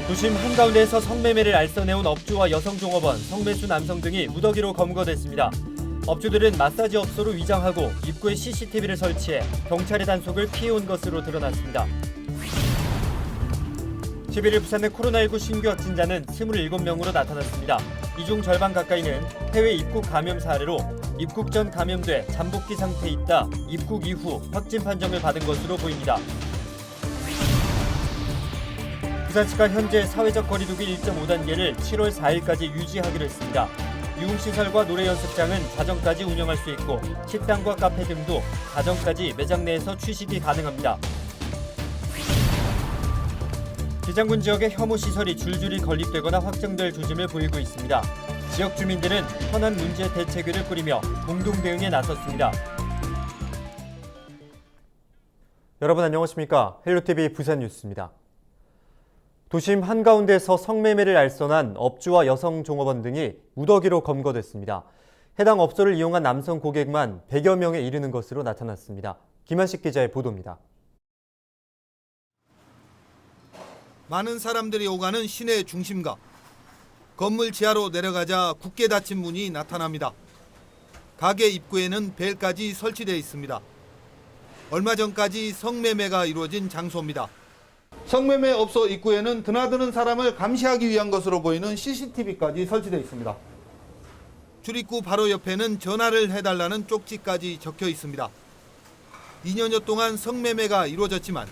도심 한가운데에서 성매매를 알선해온 업주와 여성종업원, 성매수 남성 등이 무더기로 검거됐습니다. 업주들은 마사지 업소로 위장하고 입구에 CCTV를 설치해 경찰의 단속을 피해온 것으로 드러났습니다. 11일 부산의 코로나19 신규 확진자는 27명으로 나타났습니다. 이 중 절반 가까이는 해외 입국 감염 사례로 입국 전 감염돼 잠복기 상태에 있다 입국 이후 확진 판정을 받은 것으로 보입니다. 부산시가 현재 사회적 거리두기 1.5단계를 7월 4일까지 유지하기로 했습니다. 유흥시설과 노래연습장은 자정까지 운영할 수 있고 식당과 카페 등도 자정까지 매장 내에서 취식이 가능합니다. 기장군 지역의 혐오시설이 줄줄이 건립되거나 확정될 조짐을 보이고 있습니다. 지역 주민들은 현안 문제 대책위를 꾸리며 공동 대응에 나섰습니다. 여러분 안녕하십니까? 헬로티비 부산 뉴스입니다. 도심 한가운데서 성매매를 알선한 업주와 여성 종업원 등이 무더기로 검거됐습니다. 해당 업소를 이용한 남성 고객만 100여 명에 이르는 것으로 나타났습니다. 김한식 기자의 보도입니다. 많은 사람들이 오가는 시내 중심가. 건물 지하로 내려가자 굳게 닫힌 문이 나타납니다. 가게 입구에는 벨까지 설치되어 있습니다. 얼마 전까지 성매매가 이루어진 장소입니다. 성매매 업소 입구에는 드나드는 사람을 감시하기 위한 것으로 보이는 CCTV까지 설치되어 있습니다. 출입구 바로 옆에는 전화를 해달라는 쪽지까지 적혀 있습니다. 2년여 동안 성매매가 이루어졌지만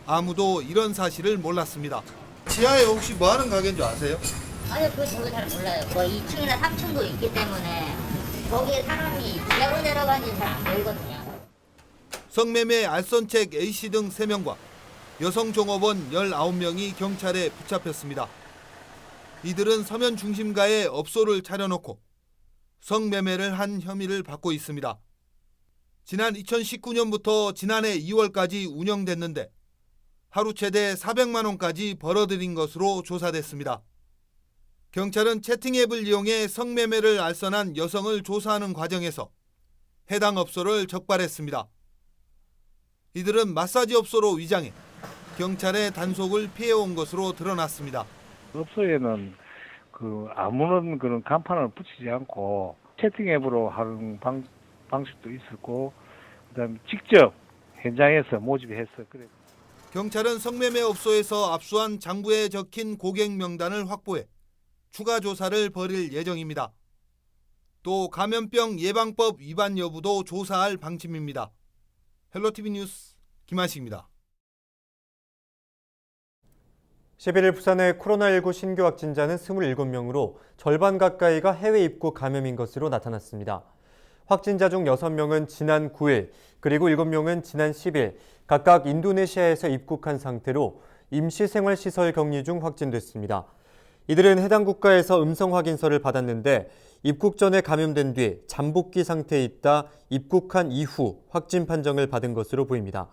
아무도 이런 사실을 몰랐습니다. 지하에 혹시 뭐 하는 가게인 줄 아세요? 아니요, 그거 저도 잘 몰라요. 뭐 2층이나 3층도 있기 때문에 거기에 사람이 지하로 내려가는지 잘 안 보이거든요. 성매매 알선책 A씨 등 3명과 여성 종업원 19명이 경찰에 붙잡혔습니다. 이들은 서면 중심가에 업소를 차려놓고 성매매를 한 혐의를 받고 있습니다. 지난 2019년부터 지난해 2월까지 운영됐는데 하루 최대 400만 원까지 벌어들인 것으로 조사됐습니다. 경찰은 채팅 앱을 이용해 성매매를 알선한 여성을 조사하는 과정에서 해당 업소를 적발했습니다. 이들은 마사지 업소로 위장해 경찰의 단속을 피해온 것으로 드러났습니다. 업소에는 아무런 그런 간판을 붙이지 않고 채팅 앱으로 하는 방식도 있었고, 그다음에 직접 현장에서 모집해서 그래. 경찰은 성매매 업소에서 압수한 장부에 적힌 고객 명단을 확보해 추가 조사를 벌일 예정입니다. 또 감염병 예방법 위반 여부도 조사할 방침입니다. 헬로티비 뉴스 김한식입니다. 11일 부산의 코로나19 신규 확진자는 27명으로 절반 가까이가 해외 입국 감염인 것으로 나타났습니다. 확진자 중 6명은 지난 9일, 그리고 7명은 지난 10일 각각 인도네시아에서 입국한 상태로 임시생활시설 격리 중 확진됐습니다. 이들은 해당 국가에서 음성 확인서를 받았는데 입국 전에 감염된 뒤 잠복기 상태에 있다 입국한 이후 확진 판정을 받은 것으로 보입니다.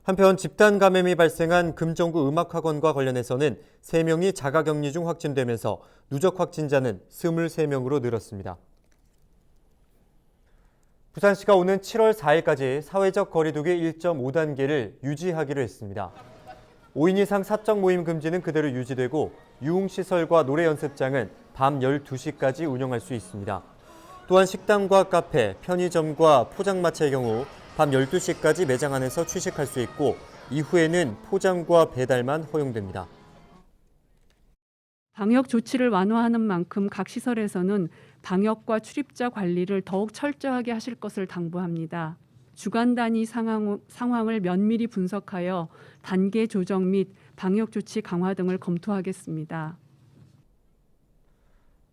한편 집단 감염이 발생한 금정구 음악학원과 관련해서는 3명이 자가격리 중 확진되면서 누적 확진자는 23명으로 늘었습니다. 부산시가 오는 7월 4일까지 사회적 거리두기 1.5단계를 유지하기로 했습니다. 5인 이상 사적 모임 금지는 그대로 유지되고 유흥시설과 노래연습장은 밤 12시까지 운영할 수 있습니다. 또한 식당과 카페, 편의점과 포장마차의 경우 밤 12시까지 매장 안에서 취식할 수 있고 이후에는 포장과 배달만 허용됩니다. 방역 조치를 완화하는 만큼 각 시설에서는 방역과 출입자 관리를 더욱 철저하게 하실 것을 당부합니다. 주간 단위 상황을 면밀히 분석하여 단계 조정 및 방역 조치 강화 등을 검토하겠습니다.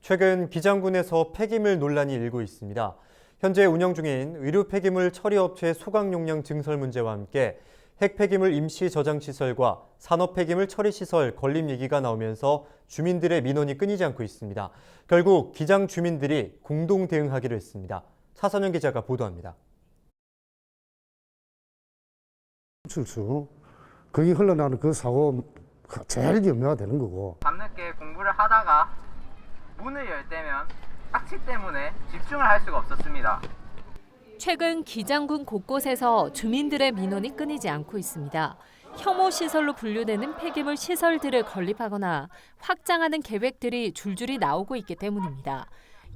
최근 기장군에서 폐기물 논란이 일고 있습니다. 현재 운영 중인 의료 폐기물 처리 업체 소각 용량 증설 문제와 함께 핵 폐기물 임시 저장 시설과 산업 폐기물 처리 시설 건립 얘기가 나오면서 주민들의 민원이 끊이지 않고 있습니다. 결국 기장 주민들이 공동 대응하기로 했습니다. 차선영 기자가 보도합니다. 출수 거기 흘러나오는 그 사고가 제일 염려가 되는 거고. 밤늦게 공부를 하다가 문을 열 때면 악취 때문에 집중을 할 수가 없었습니다. 최근 기장군 곳곳에서 주민들의 민원이 끊이지 않고 있습니다. 혐오 시설로 분류되는 폐기물 시설들을 건립하거나 확장하는 계획들이 줄줄이 나오고 있기 때문입니다.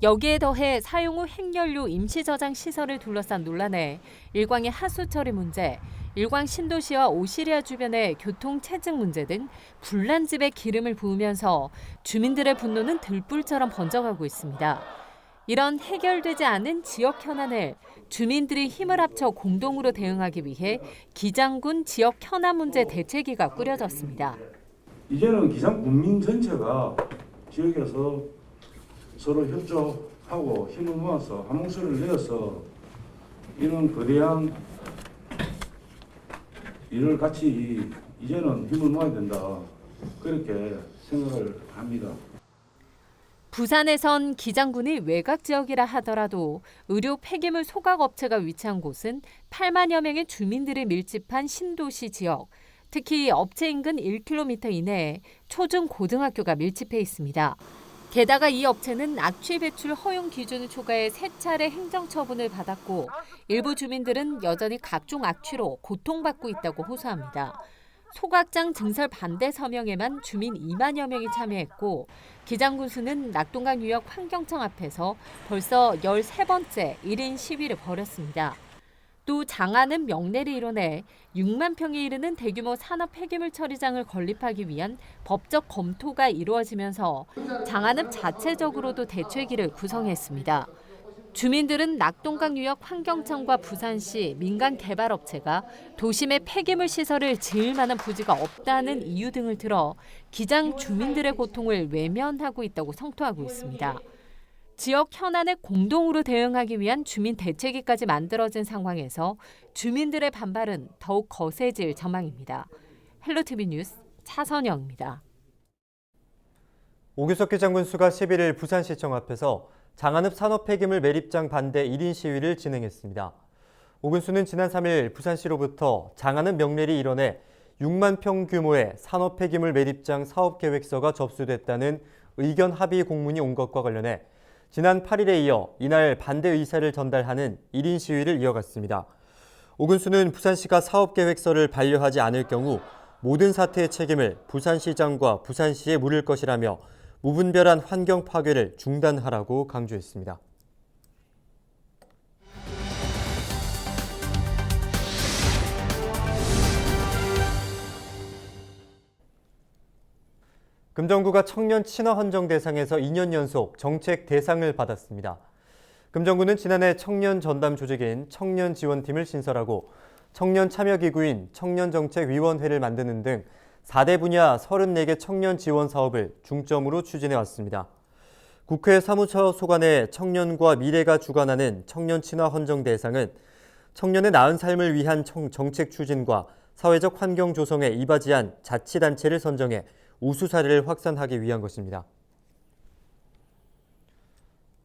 여기에 더해 사용 후 핵연료 임시 저장 시설을 둘러싼 논란에 일광의 하수 처리 문제, 일광 신도시와 오시리아 주변의 교통 체증 문제 등 불난집에 기름을 부으면서 주민들의 분노는 들불처럼 번져가고 있습니다. 이런 해결되지 않은 지역 현안을 주민들이 힘을 합쳐 공동으로 대응하기 위해 기장군 지역 현안 문제 대책위가 꾸려졌습니다. 이제는 기장 국민 전체가 지역에서 서로 협조하고 힘을 모아서 한 목소리를 내어서 이런 거대한 일을 같이 이제는 힘을 모아야 된다. 그렇게 생각을 합니다. 부산에선 기장군이 외곽 지역이라 하더라도 의료 폐기물 소각 업체가 위치한 곳은 8만여 명의 주민들이 밀집한 신도시 지역, 특히 업체 인근 1km 이내에 초중 고등학교가 밀집해 있습니다. 게다가 이 업체는 악취 배출 허용 기준을 초과해 3차례 행정처분을 받았고 일부 주민들은 여전히 각종 악취로 고통받고 있다고 호소합니다. 소각장 증설 반대 서명에만 주민 2만여 명이 참여했고 기장군수는 낙동강유역 환경청 앞에서 벌써 13번째 1인 시위를 벌였습니다. 또 장안은 명내리 일원에 6만 평에 이르는 대규모 산업 폐기물 처리장을 건립하기 위한 법적 검토가 이루어지면서 장안읍 자체적으로도 대책위를 구성했습니다. 주민들은 낙동강유역 환경청과 부산시 민간개발업체가 도심의 폐기물 시설을 지을 만한 부지가 없다는 이유 등을 들어 기장 주민들의 고통을 외면하고 있다고 성토하고 있습니다. 지역 현안에 공동으로 대응하기 위한 주민 대책위까지 만들어진 상황에서 주민들의 반발은 더욱 거세질 전망입니다. 헬로티비 뉴스 차선영입니다. 오규석 기장군수가 11일 부산시청 앞에서 장안읍 산업폐기물 매립장 반대 1인 시위를 진행했습니다. 오 군수는 지난 3일 부산시로부터 장안읍 명내리 일원에 6만 평 규모의 산업폐기물 매립장 사업계획서가 접수됐다는 의견 합의 공문이 온 것과 관련해 지난 8일에 이어 이날 반대 의사를 전달하는 1인 시위를 이어갔습니다. 오 군수는 부산시가 사업계획서를 반려하지 않을 경우 모든 사태의 책임을 부산시장과 부산시에 물을 것이라며 무분별한 환경 파괴를 중단하라고 강조했습니다. 금정구가 청년 친화 헌정 대상에서 2년 연속 정책 대상을 받았습니다. 금정구는 지난해 청년 전담 조직인 청년 지원팀을 신설하고 청년 참여기구인 청년정책위원회를 만드는 등 4대 분야 34개 청년 지원 사업을 중점으로 추진해 왔습니다. 국회 사무처 소관의 청년과 미래가 주관하는 청년 친화 헌정 대상은 청년의 나은 삶을 위한 정책 추진과 사회적 환경 조성에 이바지한 자치단체를 선정해 우수 사례를 확산하기 위한 것입니다.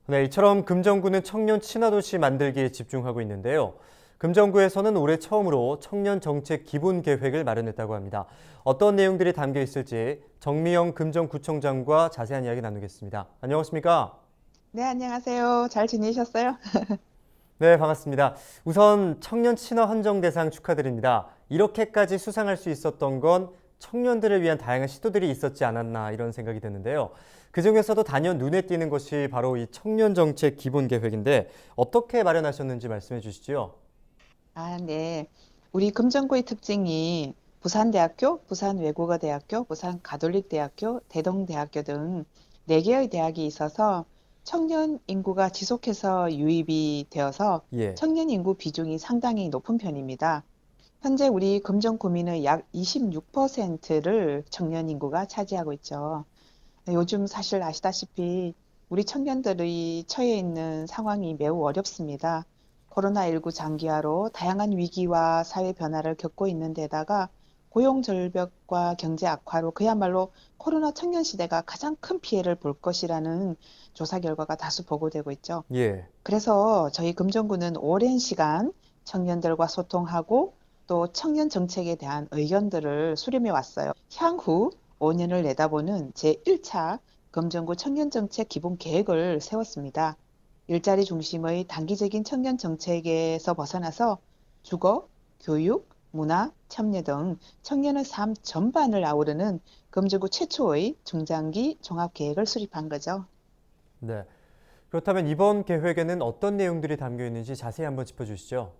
네, 이처럼 금정구는 청년 친화도시 만들기에 집중하고 있는데요. 금정구에서는 올해 처음으로 청년 정책 기본 계획을 마련했다고 합니다. 어떤 내용들이 담겨 있을지 정미영 금정구청장과 자세한 이야기 나누겠습니다. 안녕하십니까? 네, 안녕하세요. 잘 지내셨어요? 네, 반갑습니다. 우선 청년 친화 헌정 대상 축하드립니다. 이렇게까지 수상할 수 있었던 건 청년들을 위한 다양한 시도들이 있었지 않았나 이런 생각이 드는데요. 그중에서도 단연 눈에 띄는 것이 바로 이 청년 정책 기본 계획인데 어떻게 마련하셨는지 말씀해 주시죠. 네. 우리 금정구의 특징이 부산대학교, 부산외국어대학교, 부산가톨릭대학교, 대동대학교 등 4개의 대학이 있어서 청년 인구가 지속해서 유입이 되어서 청년 인구 비중이 상당히 높은 편입니다. 현재 우리 금정구민의 약 26%를 청년 인구가 차지하고 있죠. 요즘 사실 아시다시피 우리 청년들이 처해 있는 상황이 매우 어렵습니다. 코로나19 장기화로 다양한 위기와 사회 변화를 겪고 있는 데다가 고용 절벽과 경제 악화로 그야말로 코로나 청년 시대가 가장 큰 피해를 볼 것이라는 조사 결과가 다수 보고되고 있죠. 그래서 저희 금정구는 오랜 시간 청년들과 소통하고 또 청년 정책에 대한 의견들을 수렴해 왔어요. 향후 5년을 내다보는 제1차 금정구 청년정책 기본 계획을 세웠습니다. 일자리 중심의 단기적인 청년 정책에서 벗어나서 주거, 교육, 문화, 참여 등 청년의 삶 전반을 아우르는 금정구 최초의 중장기 종합계획을 수립한 거죠. 네. 그렇다면 이번 계획에는 어떤 내용들이 담겨 있는지 자세히 한번 짚어주시죠.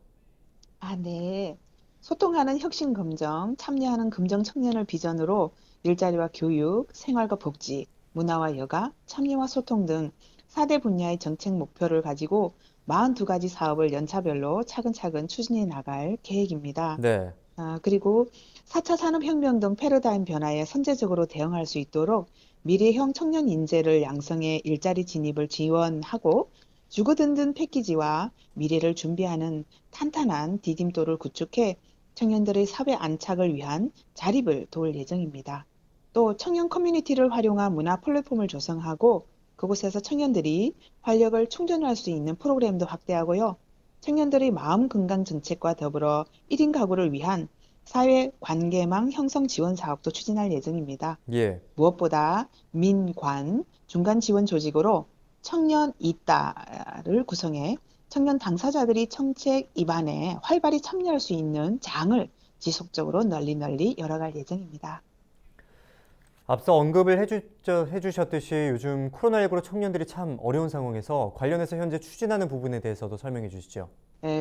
네. 소통하는 혁신 금정, 참여하는 금정 청년을 비전으로 일자리와 교육, 생활과 복지, 문화와 여가, 참여와 소통 등 4대 분야의 정책 목표를 가지고 42가지 사업을 연차별로 차근차근 추진해 나갈 계획입니다. 네. 그리고 4차 산업혁명 등 패러다임 변화에 선제적으로 대응할 수 있도록 미래형 청년 인재를 양성해 일자리 진입을 지원하고 주거든든 패키지와 미래를 준비하는 탄탄한 디딤돌을 구축해 청년들의 사회 안착을 위한 자립을 도울 예정입니다. 또 청년 커뮤니티를 활용한 문화 플랫폼을 조성하고 그곳에서 청년들이 활력을 충전할 수 있는 프로그램도 확대하고요. 청년들의 마음 건강 정책과 더불어 1인 가구를 위한 사회 관계망 형성 지원 사업도 추진할 예정입니다. 예. 무엇보다 민관, 중간 지원 조직으로 청년 이따를 구성해 청년 당사자들이 정책 입안에 활발히 참여할 수 있는 장을 지속적으로 널리 열어갈 예정입니다. 앞서 언급을 해주셨듯이 요즘 코로나19로 청년들이 참 어려운 상황에서 관련해서 현재 추진하는 부분에 대해서도 설명해 주시죠.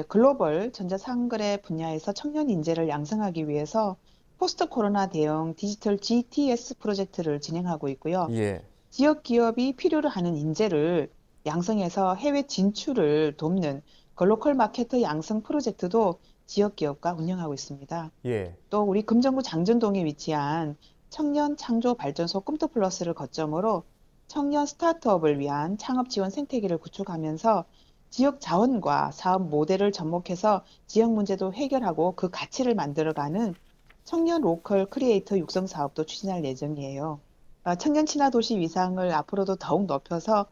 글로벌 전자상거래 분야에서 청년 인재를 양성하기 위해서 포스트 코로나 대응 디지털 GTS 프로젝트를 진행하고 있고요. 예. 지역 기업이 필요로 하는 인재를 양성해서 해외 진출을 돕는 글로컬 마케터 양성 프로젝트도 지역 기업과 운영하고 있습니다. 예. 또 우리 금정구 장전동에 위치한 청년 창조 발전소 꿈토플러스를 거점으로 청년 스타트업을 위한 창업 지원 생태계를 구축하면서 지역 자원과 사업 모델을 접목해서 지역 문제도 해결하고 그 가치를 만들어가는 청년 로컬 크리에이터 육성 사업도 추진할 예정이에요. 청년 친화 도시 위상을 앞으로도 더욱 높여서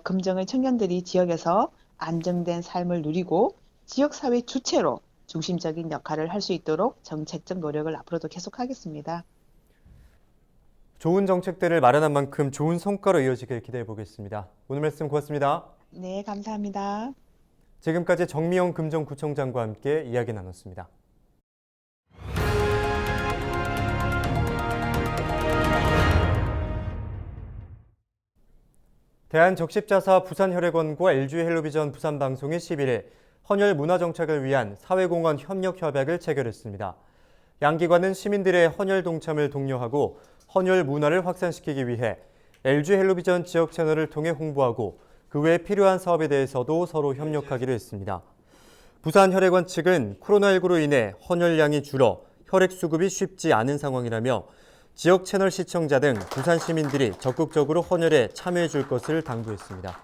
금정의 청년들이 지역에서 안정된 삶을 누리고 지역사회 주체로 중심적인 역할을 할 수 있도록 정책적 노력을 앞으로도 계속하겠습니다. 좋은 정책들을 마련한 만큼 좋은 성과로 이어지길 기대해 보겠습니다. 오늘 말씀 고맙습니다. 네, 감사합니다. 지금까지 정미영 금정구청장과 함께 이야기 나눴습니다. 대한적십자사 부산혈액원과 LG헬로비전 부산방송이 11일 헌혈 문화정착을 위한 사회공헌 협력협약을 체결했습니다. 양 기관은 시민들의 헌혈 동참을 독려하고 헌혈 문화를 확산시키기 위해 LG헬로비전 지역 채널을 통해 홍보하고 그 외에 필요한 사업에 대해서도 서로 협력하기로 했습니다. 부산혈액원 측은 코로나19로 인해 헌혈량이 줄어 혈액 수급이 쉽지 않은 상황이라며 지역 채널 시청자 등 부산 시민들이 적극적으로 헌혈에 참여해 줄 것을 당부했습니다.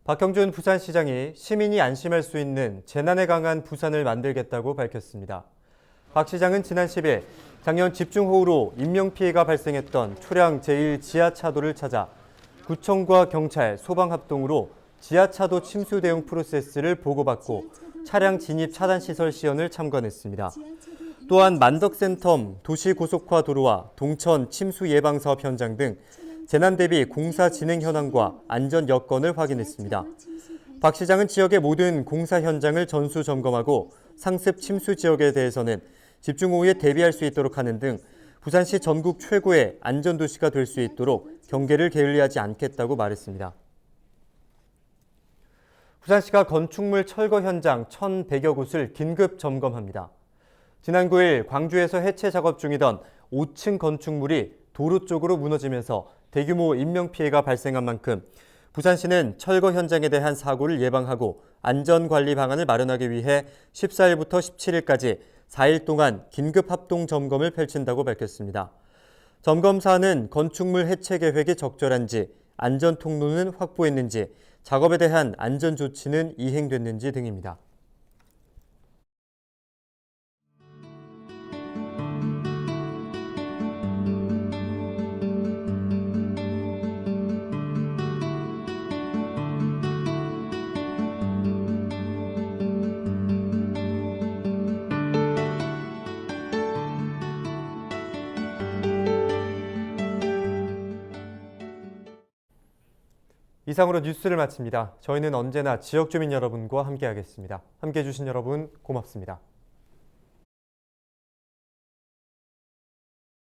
박형준 부산시장이 시민이 안심할 수 있는 재난에 강한 부산을 만들겠다고 밝혔습니다. 박 시장은 지난 10일 작년 집중호우로 인명피해가 발생했던 초량 제1지하차도를 찾아 구청과 경찰, 소방 합동으로 지하차도 침수 대응 프로세스를 보고받고 차량 진입 차단 시설 시연을 참관했습니다. 또한 만덕센텀 도시고속화 도로와 동천 침수 예방 사업 현장 등 재난 대비 공사 진행 현황과 안전 여건을 확인했습니다. 박 시장은 지역의 모든 공사 현장을 전수 점검하고 상습 침수 지역에 대해서는 집중호우에 대비할 수 있도록 하는 등 부산시 전국 최고의 안전도시가 될 수 있도록 경계를 게을리하지 않겠다고 말했습니다. 부산시가 건축물 철거 현장 1,100여 곳을 긴급 점검합니다. 지난 9일 광주에서 해체 작업 중이던 5층 건축물이 도로 쪽으로 무너지면서 대규모 인명피해가 발생한 만큼 부산시는 철거 현장에 대한 사고를 예방하고 안전관리 방안을 마련하기 위해 14일부터 17일까지 4일 동안 긴급 합동 점검을 펼친다고 밝혔습니다. 점검 사안은 건축물 해체 계획이 적절한지, 안전 통로는 확보했는지, 작업에 대한 안전 조치는 이행됐는지 등입니다. 이상으로 뉴스를 마칩니다. 저희는 언제나 지역 주민 여러분과 함께하겠습니다. 함께해 주신 여러분 고맙습니다.